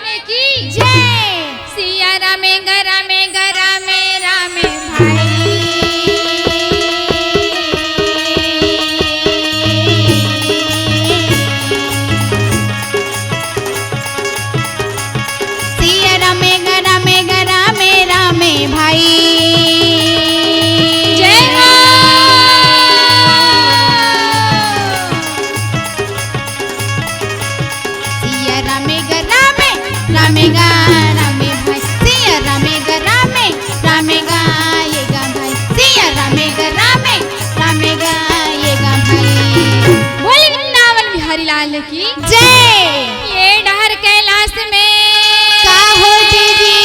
लाल की जय। सिया रामे गरामे गरामे रामे भाई सिया रामे गरामे गरामे रामे भाई जय हो। सिया रामे गरामे रामे गा रामे भाई सिया रामे गरामे रामे गा ये गा भाई सिया रामे गरामे रामे गा ये गा भाई। बोल वृंदावन बिहारी लाल की जय। ये डहर कैलाश में का हो दीदी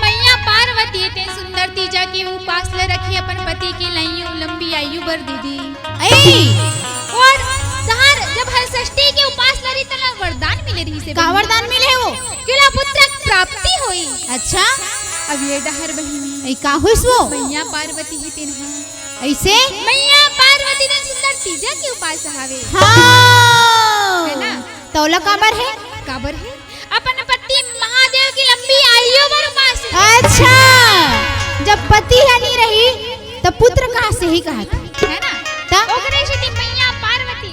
मैया पार्वती ते सुंदर तीजा की उपास ले रखी अपन पति की लंबी आयु बर दीदी। ऐ और तहार जब हर षष्ठी के उपास लरी तना वरदान मिले रही से का वरदान मिले वो किला पुत्र प्राप्ति होई। अच्छा अब ये डहर बहिनी ऐ का हुइस वो मैया पार्वती ही तिन्हा ऐसे मैया पार्वती ने सुंदर तीजा की उपास हवे हाँ है ना? तौला काबर है काबर है अपन पति महादेव की लंबी आयु बर उपास है। अच्छा जब पति है नहीं रही तब पुत्र कहाँ से ही कहा था है ना तब ओकरे से मैया पार्वती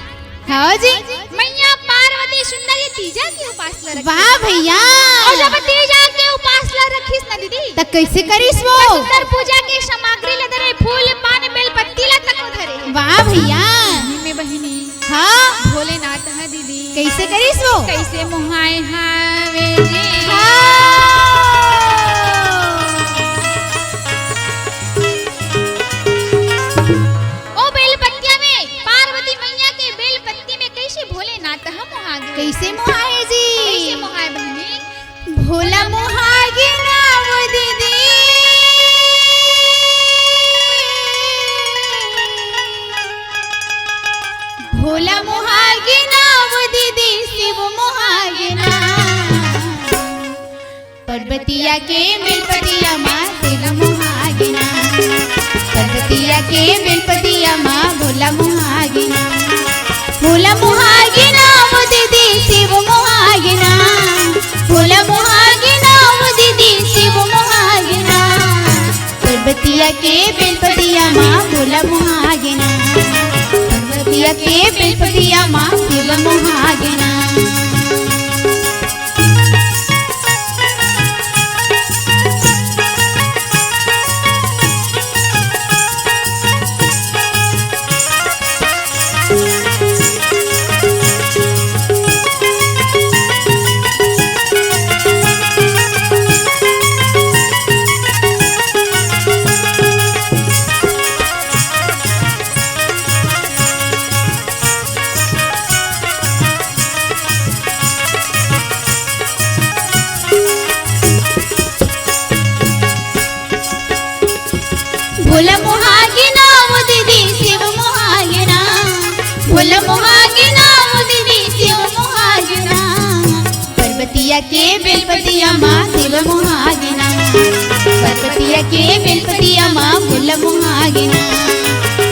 हाँ जी मैया पार्वती सुंदर ये तीजा की उपास ला रखी। वाह भैया और जब तीजा के उपास ला रखीस ना दीदी तब कैसे करीस वो सुंदर पूजा की सामग्री ले धरे फूल पान बेल पत्ती ला तक धरे। वाह भैया में बहिनी हाँ भोलेनाथ है दीदी कैसे करीस वो कैसे मुहाए हावे जी ओ बेल पत्तिया में पार्वती मैया के बेल पत्ती में कैसे भोलेनाथ हम मुहागे कैसे मुहाए जी कैसे मुहाए बहिनी भोला मुहागे नाम दीदी भोला मुहागे नाम दीदी शिव मुहागे नाम पर्वतिया के बेलपतिया माँ शिव मुहागे नाम पर्वतिया के बेलपतिया माँ भोला मुहागे नाम भोला मुहागे नाम दीदी शिव मुहागे नाम भोला मुहागे नाम दीदी शिव मुहागे नाम पर्वतिया के बेलपतिया माँ भोला मुहागे नाम पर्वतिया के बेलपतिया माँ शिव मुहागे नाम। भोला मुहागे नाम दीदी शिव मुहागे नाम भोला मुहागे नाम दीदी शिव मुहागे नाम पर्वतिया के बेलपतिया माँ शिव मुहागे नाम पर्वतिया के बेलपतिया माँ भोला मुहागे नाम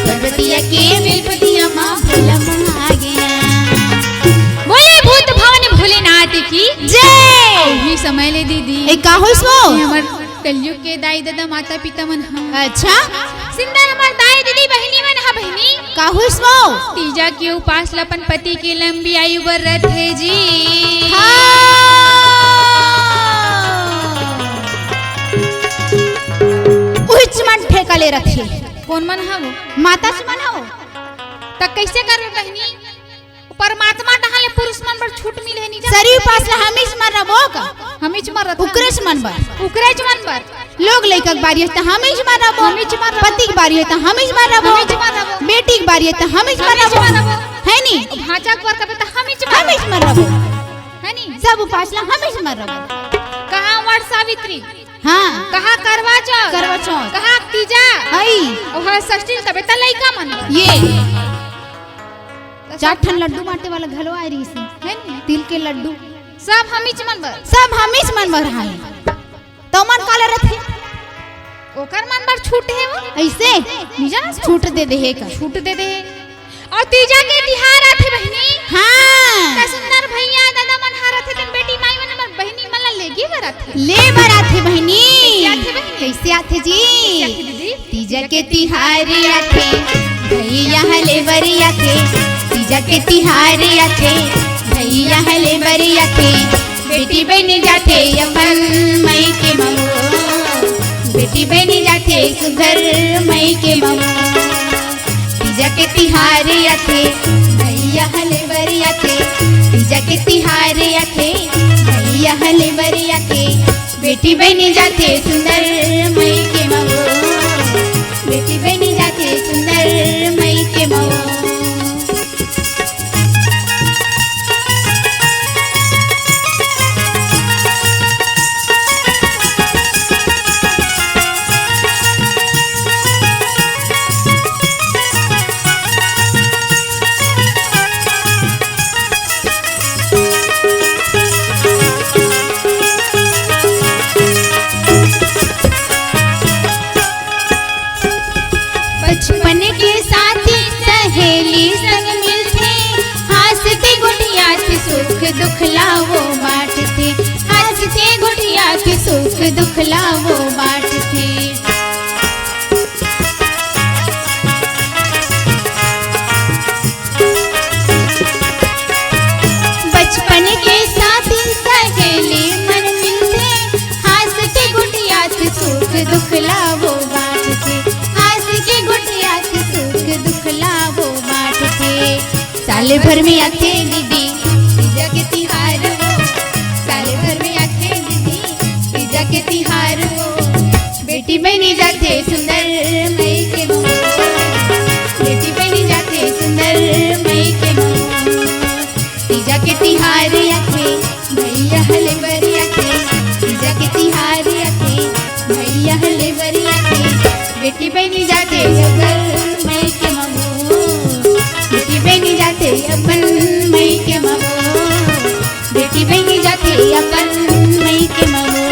पर्वतिया के बेलपतिया माँ भोला मुहागे नाम। बोले भूत भवन भोलेनाथ की जय। वही समय ले दीदी ए का होइस वो ये हमर कलयुग के दाई दादा माता पिता मन हम अच्छा सिंदर हमार दाई दीदी बहिनी मन हा बहिनी का होइस वो तीजा के उपास ला अपन पति की लंबी आयु बर रथे जी। उहिच मन ठेका ले रखे कौन मन हा वो माता से मन हो तक कैसे कर बहिनी परमात्मा डहाले पुरुष मन पर छूट मिले नहीं जा शरीर पास ला हमेश मन रबो का हमीच मरत उकरेश मन बर उकरेज मन पर लोग लइका के बारी है त हमेश मन रबो हमीच मन रबो। पति के बारी है त हमेश मन रबो हमीच मन रबो। बेटी के बारी है त हमेश मन हमीच रबो मन रबो। है नी भाचा कर कबे त हमीच हमेश मन रबो है नी सब उपास ला हमेश मन रबो कहां वर सावित्री हां कहां करवा चौथ करवा चौथ कहां तीजा आई ओहा षष्ठी तबे त लइका मन ये चार ठन लड्डू बांटे वाला घलो आ रही से है नी तिल के लड्डू सब हमीच मन बर सब हमेश मन बर हाय तो मन काले रथे ओकर मन बर छूट है वो ऐसे निजा छूट दे दे है का छूट दे दे और तीजा के तिहार आथे बहनी हाँ कैसे ले बर आथे बहनी। आथे बहनी? कैसे आथे जी? आथे दीदी? तीजा के तिहार आथे भैया हले बरी आथे। तीजा के तिहार आथे भैया हले बरी आथे। बेटी बहनी जाथे अपन मई के ममो। बेटी बहनी जाथे सुघर मई के ममो। तीजा के तिहार आथे भैया हले बरी आथे। तीजा के तिहार आथे भैया हले बरी आथे। बेटी बहनी जाथे सुंदर मई के ममो। बेटी बहनी जाथे सुंदर मई के ममो। बचपन के साथी सहेली संग मिलते। हंसते गुड़िया के सुख दुख लावो बांटते। हंसते गुड़िया के सुख दुख लावो बांटते। बचपन के साथी सहेली मन मिलते। हंसते गुड़िया के सुख दुख लावो बांटते। हंसते गुड़िया के सुख दुख लावो बांटते। साल भर में आते दीदी तीजा के तिहार हो। साल भर में आते दीदी तीजा के तिहार हो। बेटी बहनी जाते सुंदर मई के ममो। बेटी बहनी जाते सुंदर मई के ममो। तीजा के तिहार आथे भैया हले बरी आथे। तीजा के तिहार आथे भैया हले बरी आथे। बेटी बहनी जाते अपन मई के ममो। बेटी बहनी जाते अपन मई के ममो। बेटी बहनी जाते अपन मई के ममो।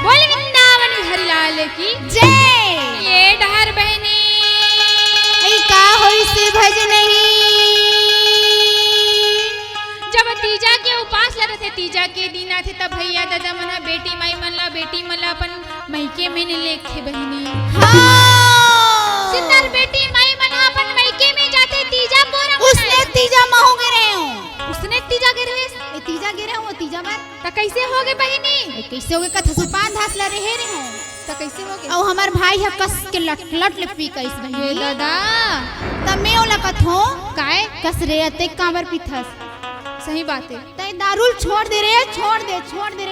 बोल वृंदावन बिहारी लाल की जय। ये डहर बहनी ऐ का होई से भजनई। जब तीजा के उपास लगे थे तीजा के दिन आथे तब भैया दादा मना बेटी माई मन ला अपन मैके में लेखे बहनी। हाँ सिंदर बेटी माई मन अपन मैके में जाते तीजा पोरम उसने तीजा महू गिरे हूँ। उसने तीजा गिरे ए तीजा गिरे हूँ तीजा बार। त कैसे होगे बहनी? ए कैसे होगे कथा सुपान धासला रहे रे हूँ। त कैसे होगे? और हमार भाई है कस के लट लट लिपी कैस ये बहनी। दादा तब मैं ओला कथो काय कस रे अते कांवर पिथस। सही बात है। तय दारूल छोड़ दे रे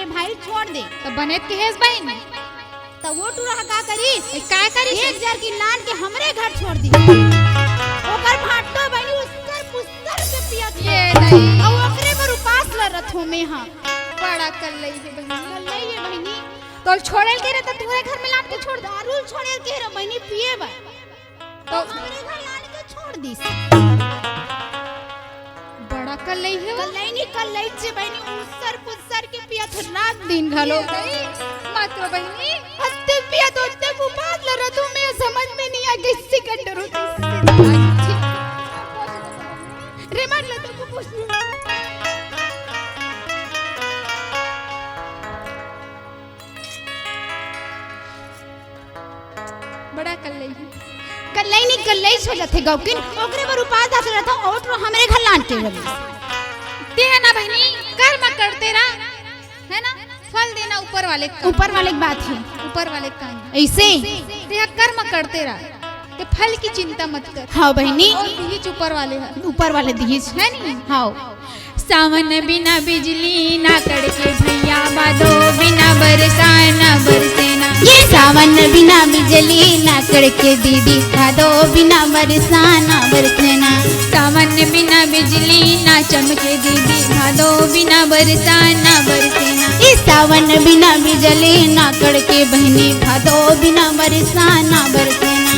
भाई छोड़ दे। तो बनेत के हेस बहन तो वो टूरा का करी काय करी एक जार की लान के हमरे घर छोड़ दी। ओकर भाटो बनी उसकर पुस्तर के पियत ये दई और ओकरे पर उपास ल रथो में हां बड़ा कर लई है बहनी। ले ये बहनी तो छोड़ल के रे तो तुम्हारे घर में लान के छोड़ दे। दारूल छोड़े के रे बहनी पिए बा तो हमरे घर लान के छोड़ दी। बड़ा कर लई है कल लई से बहनी उसर पुस्तर के पियत रात दिन घलो मात्र बहनी हस्ते पियत होते उपास ल रथो में समझ में नहीं आ कैसे कंडर होती रे मान ल तो पूछ बड़ा कर लई है। कल्लै हो जाथे गौकिन ओकरे पर उपास धास रहता और तो हमरे घर लान के रवि ते है ना बहनी कर्म करते रहा है ना फल देना ऊपर वाले का ऊपर वाले की बात है ऊपर वाले का ऐसे ते कर्म करते रहा ते फल की चिंता मत कर। हाँ बहनी और दीज ऊपर वाले है ऊपर वाले दीज है नहीं। हाँ सावन बिना बिजली ना कड़के भैया बादो बिना बरसा ना बरसेना। ये सावन बिना बिजली ना कड़के दीदी भादो बिना बरसा ना बरसेना। सावन बिना बिजली ना चमके दीदी भादो बिना बरसा ना बरसेना। इस सावन बिना बिजली ना कड़के बहनी भादो बिना बरसा ना बरसेना।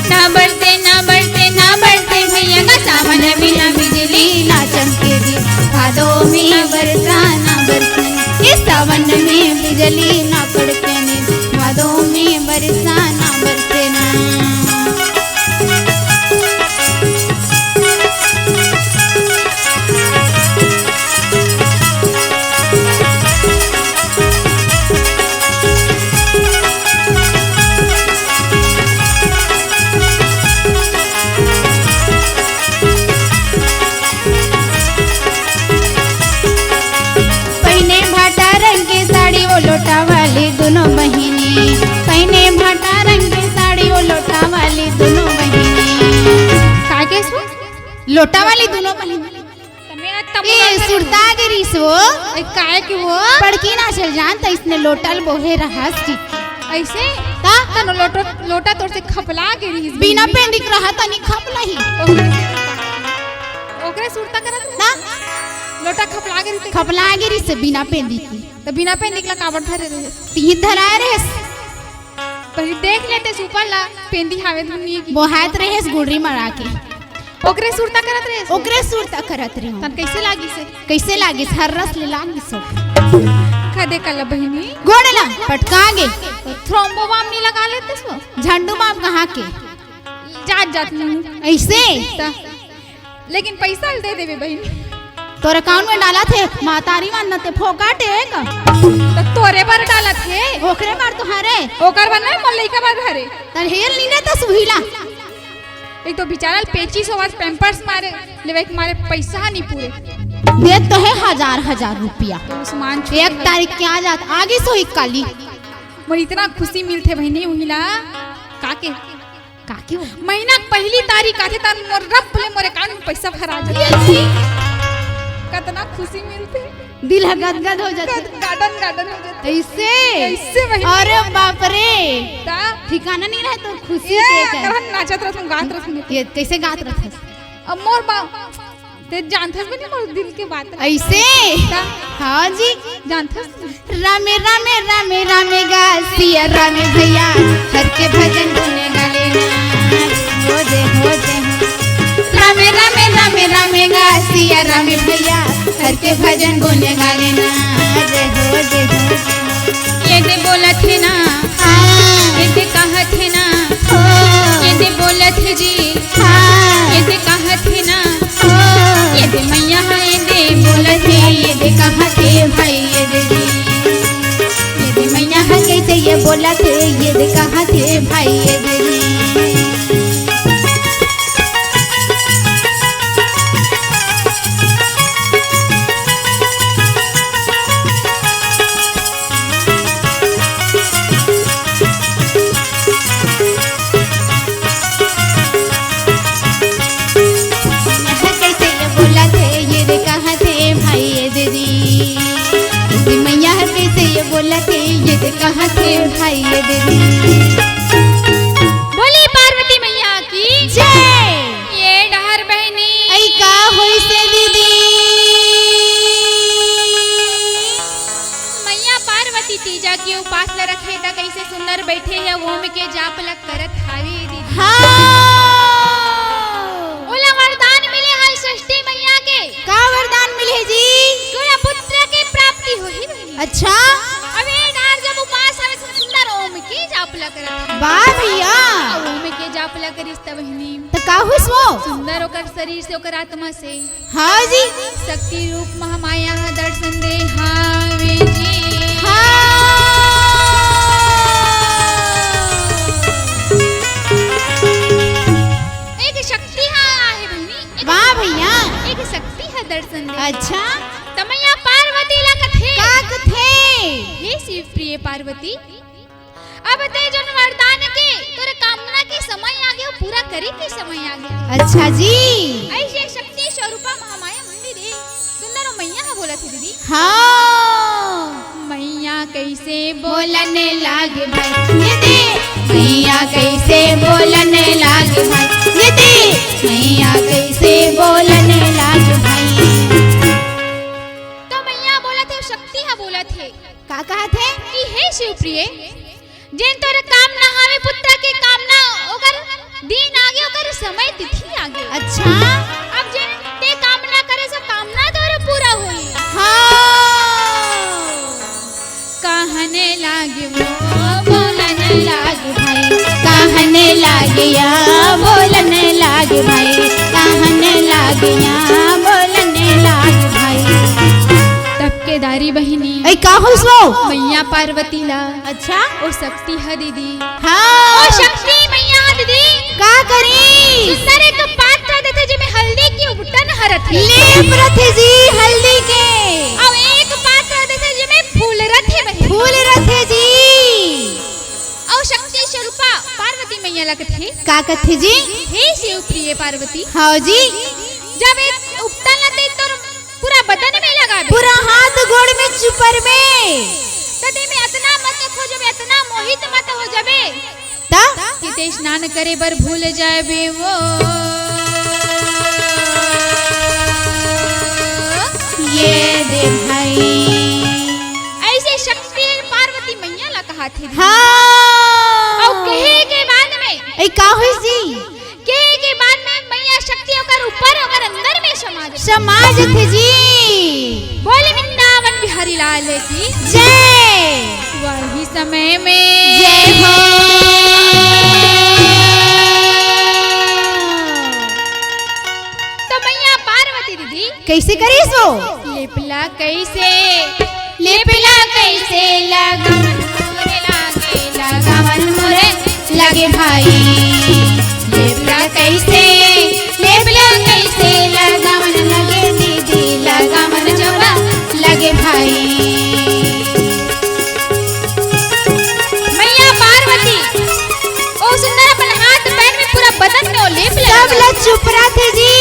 ना बरसे ना बरसे ना बरसे भैया का सावन बिना बिजली ना चमके दी भादो में बरसा ना बरसेना। इस सावन में बिजली ना कड़के भादो में बरसा ना बरसेना। लोटा वाली दोनों बहन ए सुरता गिरीस वो काय की वो पड़की ना चल जान त इसने लोटल बोहे रहस की ऐसे ता तनो लोटा तोर से खपला गिरी बिना पेंडिक रहा तनी खपला ही ओकरे सुरता करत ना लोटा खपला गिरी खपला गिरी से बिना पेंडिक की तो बिना पेंडिक ला काबर धरे रहे तीन धराए रहस पहले देख लेते सुपर ला पेंदी हावे दुनिया की बोहात रहस गुड़री मरा के ओकरे सुरता करत रहे ओकरे सुरता करत रही तन कैसे लागी से कैसे लागी हर रस ले लागी सो खदे कल बहिनी गोड़ला पटकागे थ्रोम्बो बाम नहीं लगा लेते सो झंडू बाम कहाँ के जात नहीं ऐसे लेकिन पैसा दे देवे बहिनी तोर अकाउंट में डाला थे मातारी मानना ते फोकाटे का तो तोरे पर डाला थे ओकरे मार तुहारे ओकर बना मल्लिका बार घरे तर हेल नहीं रहता सुहिला एक तो बेचारा 2500 पैम्पर्स मारे लेवे मारे पैसा नहीं पूरे दे तो है हजार रुपया तो उस्मान 1 तारीख के आ जात आगे सो काली मोर इतना खुशी मिलते बहनी उहिला काके काके महीना पहली तारीख आथे तन मोर रब ले मोरे कान में पैसा भरा जाए कितना खुशी मिलते दिल गदगद हो जाता गार्डन हो जाता ऐसे बहनी अरे बाप रे ता ठिकाना नहीं रहे तो खुशी ये से कर करन नाचत रहत गात रहत ये कैसे गात रहत अब मोर बा ते जानथस बनी मोर दिल के बात ऐसे ता हाँ जी जानथस रामे रामे रामे रामे गा सिया रामे भैया हर के भजन गुने गाले हो जे रामे रामे रामे रामे गा सिया रामे भैया हर के भजन गुने गाले ना हो जे ये दे बोलत है ना ये दे कहत है ना ये दे बोलत है जी ये दे कहत है ना ये दे मैया है ये दे बोलत है ये दे कहत है भाई ये दे मैया है कैसे ये बोला थे ये दे कहत है भाई ये दे बोला थे ये दे कहाँ थे भाई ये दे बोली पार्वती मैया की जय ये डहर बहनी ऐ का होई से दीदी मैया पार्वती तीजा के उपास ल रखे ता कैसे सुंदर बैठे है वो में के जाप लग करत हावी दीदी हाँ ओला वरदान मिले हाल षष्ठी मैया के का वरदान मिले जी तोरा पुत्र की प्राप्ति होही अच्छा अबे डार जब उपास हवे सुंदर ओम के जाप लग करत वाह भैया ओम के जाप लग करिस त बहनी तो का हुस वो सुंदर ओकर शरीर से ओकर आत्मा से हाँ जी शक्ति रूप महामाया दर्शन दे हावे जी एक शक्ति है बहनी वाह भैया एक शक्ति है दर्शन दे अच्छा तमैया पार्वती ला कथे का कथे हे शिव प्रिय पार्वती अब ते जन वरदान के तोरे कामना के समय आ गयो पूरा करे के समय आ गयो अच्छा जी ऐसे शक्ति स्वरूपा महामाया मंदिर है सुंदर मैया हा बोला थी दीदी हाँ मैया कैसे बोलने लागे भाई ये दे मैया कैसे बोलने लागे भाई ये दे मैया कैसे बोलने लागे भाई तो मैया बोला थे शक्ति हा बोला थे का कहा थे कि हे शिव प्रिय जेन तोरे काम ना हावे पुत्र के कामना ओकर दिन आगे ओकर समय तिथि आगे अच्छा अब जेन ते कामना करे से कामना तोरे पूरा होई हाँ कहने लागे वो बोलने लागे भाई कहने लागे या बोलने लागे भाई कहने लागे या बोलने लागे भाई तब के दारी बहिनी ऐ का होस वो मैया पार्वती ला अच्छा ओ शक्ति है दीदी हाँ ओ शक्ति मैया है दीदी का करी सुंदर एक पात्र देते जिमे हल्दी की उबटन हरत है लेप रथे जी हल्दी के अब एक पात्र देते जिमे फूल रथे बहिनी फूल रथे जी और शक्ति स्वरूपा पार्वती मैया लगत है का कथे जी हे शिव प्रिय पार्वती हाँ जी जब एक उपटन न दे तो पूरा बदन में लगा बे पूरा हाथ गोड़ में चुपर में तदे में इतना मत खो जबे इतना मोहित मत हो जबे ता कि ते स्नान करे बर भूल जाए बे वो ये दे भाई ऐसे शक्ति पार्वती मैया ला कहा थे हाँ और कहे के बाद में ए का होई जी कहे के बाद में मैया शक्ति ओकर ऊपर ओकर अंदर में समाज थे जी बोले वृंदावन बिहारी लाल की जय वही समय में जय हो तो मैया पार्वती दीदी कैसे करी सो लेपला कैसे लगन मोरे लगे भाई लेपला कैसे लगावन लगे दीदी लगावन जोड़ा लगे भाई मैया पार्वती ओ सुंदर अपन हाथ पैर में पूरा बदन में ओ लेप लगा सब लोग चुप रहे थे जी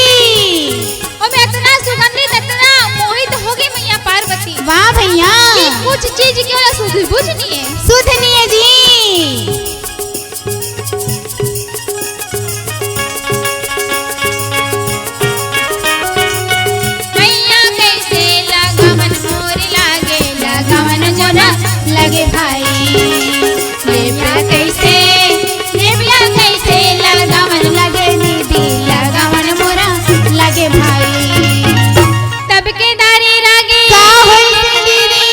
और मैं इतना सुगंधित इतना मोहित हो गई मैया पार्वती वाह भैया कि कुछ चीज क्यों ना सुध बुझ नहीं है सुध नहीं है जी मैया कैसे लगावन मोर लागे लगावन जोड़ा लगे भाई लेपला कैसे लगावन लगे दीदी लगावन मोरा लगे भाई तब के दारी रागे का होई से दीदी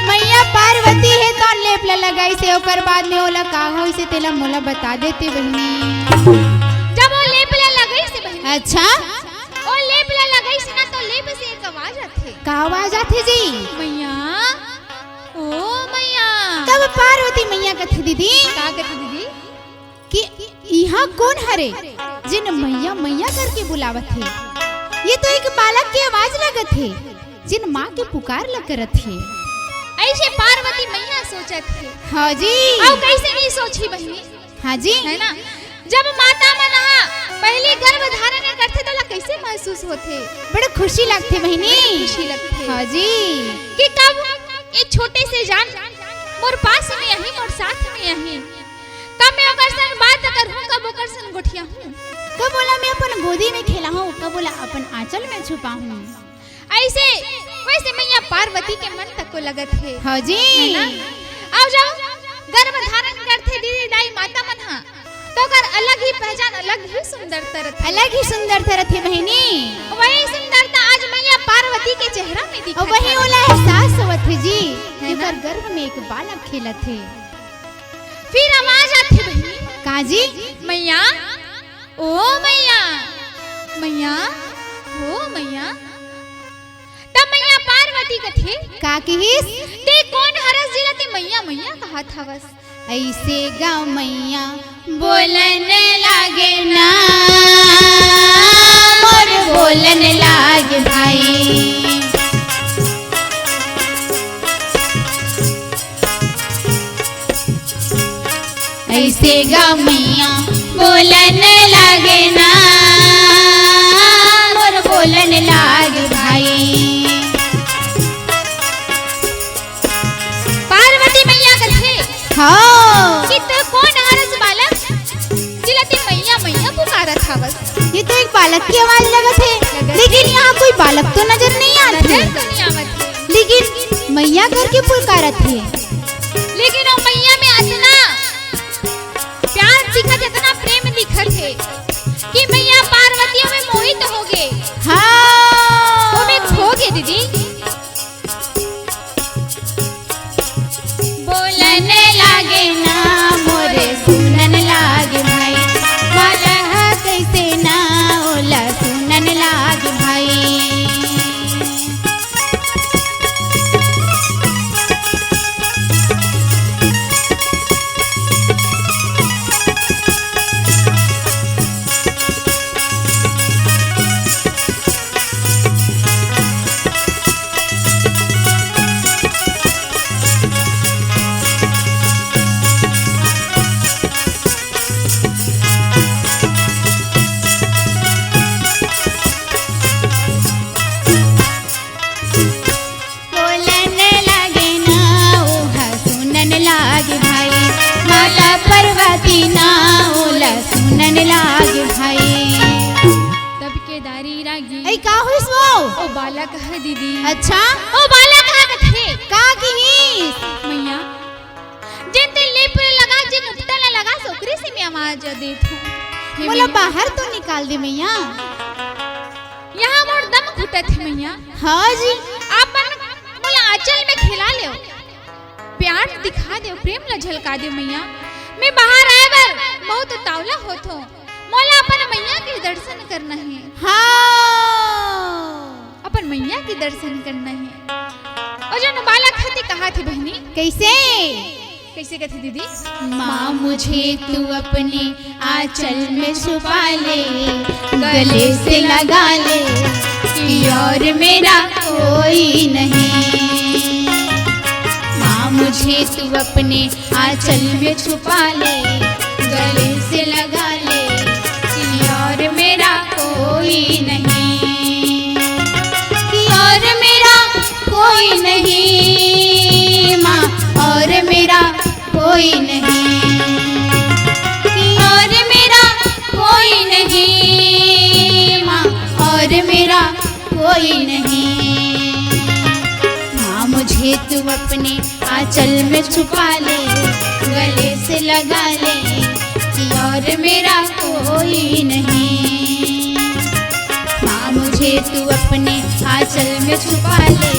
मैया पार्वती है तो लेपला लगाई से ओकर बाद में ओला का होई से तेला मोला बता देते बहनी जब वो लेपला लगई से बहन अच्छा ओ लेपला लगई से ना तो लेप से एक आवाज आथे का आवाज आथे जी मैया ओ मैया तब पार्वती मैया कथे दीदी का कहती दीदी कि यहाँ कौन हरे जिन मैया मैया करके बुलावत थे ये तो एक बालक की आवाज लगत है जिन माँ के पुकार लग करत है ऐसे पार्वती मैया सोचत थे हाँ जी और कैसे नहीं सोची बहनी हाँ जी है ना जब माता मना पहले गर्भ धारण करते तो ला कैसे महसूस होते बड़ा खुशी लगते बहनी खुशी लगते हाँ जी कि कब ये छोटे से जान मोर पास में यही मोर साथ में यही कब मैं ओकर संग बात करहूं कब ओकर संग गोठिया हूं कब बोला मैं अपन गोदी में खेला हूँ कब बोला अपन आंचल में छुपा हूँ ऐसे वैसे मैया पार्वती के मन तक को लगत है हाँ जी ना आओ जाओ गर्भ धारण करते दीदी दाई माता मना तो कर अलग ही पहचान अलग ही सुंदरता रहती अलग ही सुंदरता रहती बहनी वही सुंदरता आज मैया पार्वती के चेहरा में दिखत और वही ओला एहसास होत है जी कि ओकर गर्भ में एक बालक खेलत है फिर आवाज आती बहनी का जी मैया ओ मैया मैया ओ मैया तब मैया पार्वती कथे का कहिस ते कौन हरस जिला ते मैया मैया कहा था बस ऐसे गाँव मैया बोलन लागे ना मोर बोलन लागे भाई ऐसे गाँव मैया बोलन लागे ना मोर बोलन लागे भाई पार्वती मैया कथे हाँ कि ते कौन हरस बालक जिला ते मैया मैया पुकारत था बस ये तो एक बालक की आवाज लगत है लेकिन यहाँ कोई बालक तो नजर नहीं आता नजर तो नहीं आवत है लेकिन मैया करके पुकारत है लेकिन वो मैया में इतना प्यार दिखत इतना प्रेम दिखत है कि मैया पार्वती में मोहित हो गए हाँ वो में खो गए दीदी बोलन लागे ना मोरे सुनन लागे भाई वाला कैसे ना ओला सुनन लागे भाई बेदारी रागी ऐ का होइस वो? ओ बाला कह दीदी अच्छा ओ बाला कहा कथे का कीस? मैया जिन ते लेप लगा जिन उपटला लगा सोकरी से मैं आवाज देत हूं बोला बाहर तो निकाल दे मैया। यहाँ मोर दम घुटत है मैया। हाँ जी आपन मोला आंचल में खिला ले प्यार दिखा दे प्रेम ला झलका दे मैया। मैं बाहर आए बर बहुत तावला होत हो मोला अपन मैया के दर्शन करना है। हाँ अपन मैया के दर्शन करना है। और जो बालक हती कहा थी बहनी कैसे? कैसे कहती दीदी? माँ मुझे तू अपने आंचल में छुपा ले, गले से लगा ले कि और मेरा कोई नहीं। माँ मुझे तू अपने आंचल में छुपा ले, गले से लगा ले कि और मेरा कोई नहीं, कि और मेरा कोई नहीं। माँ और मेरा कोई नहीं, कि और मेरा कोई नहीं। माँ और मेरा कोई नहीं। माँ मुझे तू अपने आंचल में छुपा ले, गले से लगा ले कि और मेरा कोई नहीं। माँ मुझे तू अपने आंचल में छुपा ले,